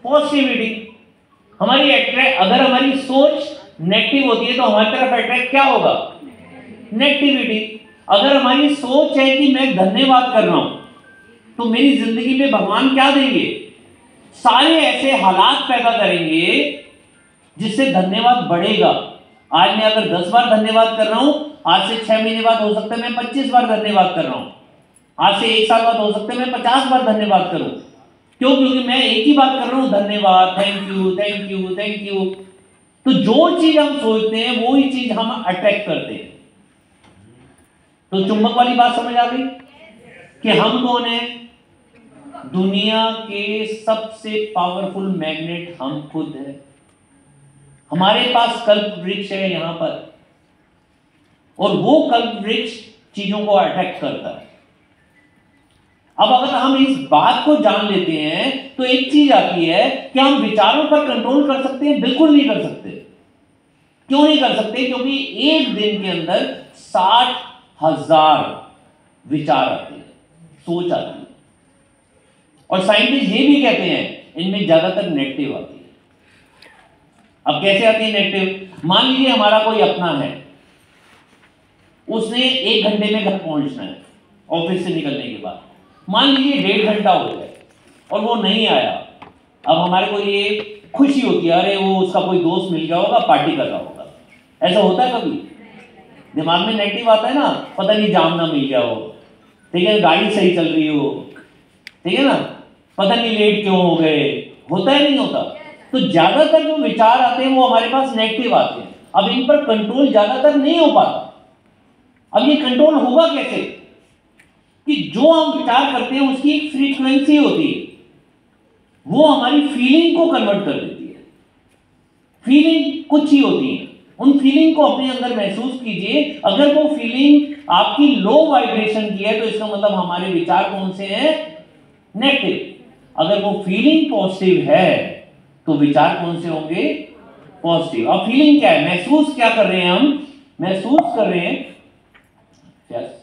Positivity. हमारी अगर हमारी सोच नेगेटिव होती है तो हमारी तरफ अट्रैक्ट क्या होगा? नेगेटिविटी। अगर हमारी सोच है कि मैं धन्यवाद कर रहा हूं तो मेरी जिंदगी में भगवान क्या देंगे? सारे ऐसे हालात पैदा करेंगे जिससे धन्यवाद बढ़ेगा। आज मैं अगर 10 बार धन्यवाद कर रहा हूं, आज से 6 महीने बाद हो सकता है मैं 25 बार धन्यवाद कर रहा हूं, आज से 1 साल बाद हो सकता है मैं 50 बार धन्यवाद करूं। क्यों? क्योंकि मैं एक ही बात कर रहा हूं, धन्यवाद, thank you thank you thank you. तो जो चीज हम सोचते हैं वो ही चीज हम अट्रैक्ट करते हैं। तो चुंबक वाली बात समझ आ गई कि हम कौन है? दुनिया के सबसे पावरफुल मैग्नेट हम खुद हैं। हमारे पास कल्प वृक्ष है यहां पर, और वो कल्प वृक्ष चीजों को अट्रैक्ट करता है। अब अगर हम इस बात को जान लेते हैं तो एक चीज आती है कि हम विचारों पर कंट्रोल कर सकते हैं? बिल्कुल नहीं कर सकते। क्यों नहीं कर सकते? क्योंकि एक दिन के अंदर 60,000 विचार आते हैं, सोच आती है, और साइंटिस्ट ये भी कहते हैं इनमें ज्यादातर नेगेटिव आती है। अब कैसे आती है नेगेटिव? मान लीजिए हमारा कोई अपना है, उसने 1 घंटे में घर पहुंचना है ऑफिस से निकलने के बाद। मान लीजिए 1.5 घंटा हो जाए और वो नहीं आया। अब हमारे को ये खुशी होती है, अरे वो उसका कोई दोस्त मिल गया होगा, पार्टी कर रहा होगा। ऐसा होता है कभी? दिमाग में नेगेटिव आता है ना, पता नहीं जाम ना मिल गया हो, ठीक है, गाड़ी सही चल रही हो, ठीक है ना, पता नहीं लेट क्यों हो गए। होता है नहीं होता? तो ज्यादातर जो विचार आते हैं वो हमारे पास नेगेटिव आते हैं। अब इन पर कंट्रोल ज्यादातर नहीं हो पाता। अब ये कंट्रोल होगा कैसे? कि जो हम विचार करते हैं उसकी एक फ्रीक्वेंसी होती है, वो हमारी फीलिंग को कन्वर्ट कर देती है। फीलिंग कुछ ही होती है, उन फीलिंग को अपने अंदर महसूस कीजिए। अगर वो फीलिंग आपकी लो वाइब्रेशन की है तो इसका मतलब हमारे विचार कौन से हैं? नेगेटिव। अगर वो फीलिंग पॉजिटिव है तो विचार कौन से होंगे? पॉजिटिव। अब फीलिंग क्या है? महसूस क्या कर रहे हैं हम? महसूस कर रहे हैं, यस,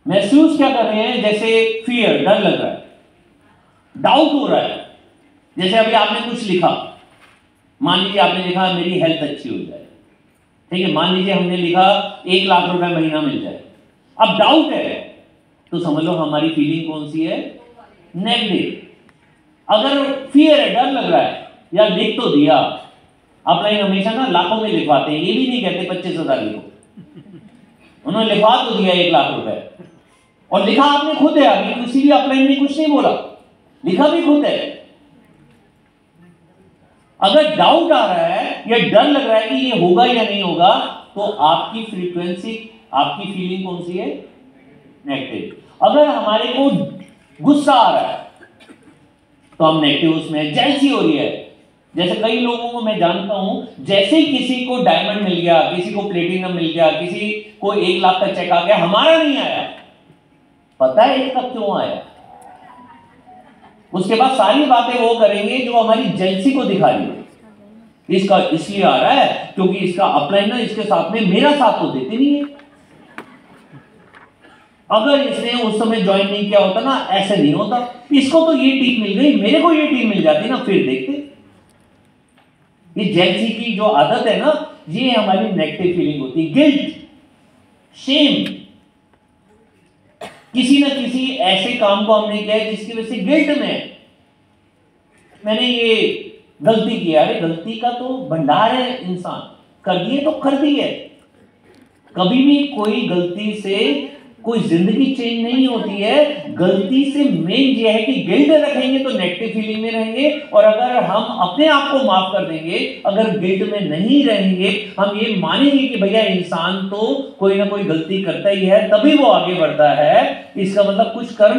महसूस क्या कर रहे हैं? जैसे फियर, डर लग रहा है, डाउट हो रहा है। जैसे अभी आपने कुछ लिखा, मान लीजिए आपने लिखा मेरी हेल्थ अच्छी हो जाए, ठीक है, मान लीजिए हमने लिखा 1 लाख रुपए महीना मिल जाए। अब डाउट है तो समझ लो हमारी फीलिंग कौन सी है? नेगेटिव। अगर फियर है, डर लग रहा है, या लिख तो दिया, अपलाइन हमेशा ना लाखों में लिखवाते हैं, ये भी नहीं कहते 25,000 लिखो, उन्होंने लिखवा तो दिया 1 लाख रुपए, और लिखा आपने खुद है। अभी किसी भी अपलाइन ने कुछ नहीं बोला, लिखा भी खुद है। अगर डाउट आ रहा है या डर लग रहा है कि ये होगा या नहीं होगा, तो आपकी फ्रीक्वेंसी, आपकी फीलिंग कौन सी है? नेगेटिव। अगर हमारे को गुस्सा आ रहा है तो हम नेगेटिव उसमें। जेलसी हो रही है, जैसे कई लोगों को मैं जानता हूं, जैसे किसी को डायमंड मिल गया, किसी को प्लेटिनम मिल गया, किसी को 1 लाख का चेक आ गया, हमारा नहीं आया। पता है ये कब क्यों आया? उसके बाद सारी बातें वो करेंगे जो हमारी जेलसी को दिखा रही है। इसका इसलिए आ रहा है क्योंकि इसका अपलाइन ना इसके साथ में मेरा साथ तो देते नहीं है। अगर इसने उस समय ज्वाइन नहीं किया होता ना, ऐसे नहीं होता। इसको तो ये टीम मिल गई, मेरे को ये टीम मिल जाती ना, फिर देखते। ये जेलसी की जो आदत है ना, ये हमारी नेगेटिव फीलिंग होती है। गिल्ट, शेम, किसी ना किसी ऐसे काम को हमने किया है जिसकी वजह से गिल्ट में मैंने ये गलती किया। अरे गलती का तो भंडार है, इंसान कर दिए तो कर दी है। कभी भी कोई गलती से कोई जिंदगी चेंज नहीं होती है। गलती से मेन ये है कि गिल्ट रखेंगे तो नेगेटिव फीलिंग में रहेंगे, और अगर हम अपने आप को माफ कर देंगे, अगर गिल्ट में नहीं रहेंगे, हम ये मानेंगे कि भैया इंसान तो कोई ना कोई गलती करता ही है, तभी वो आगे बढ़ता है, इसका मतलब कुछ कर्म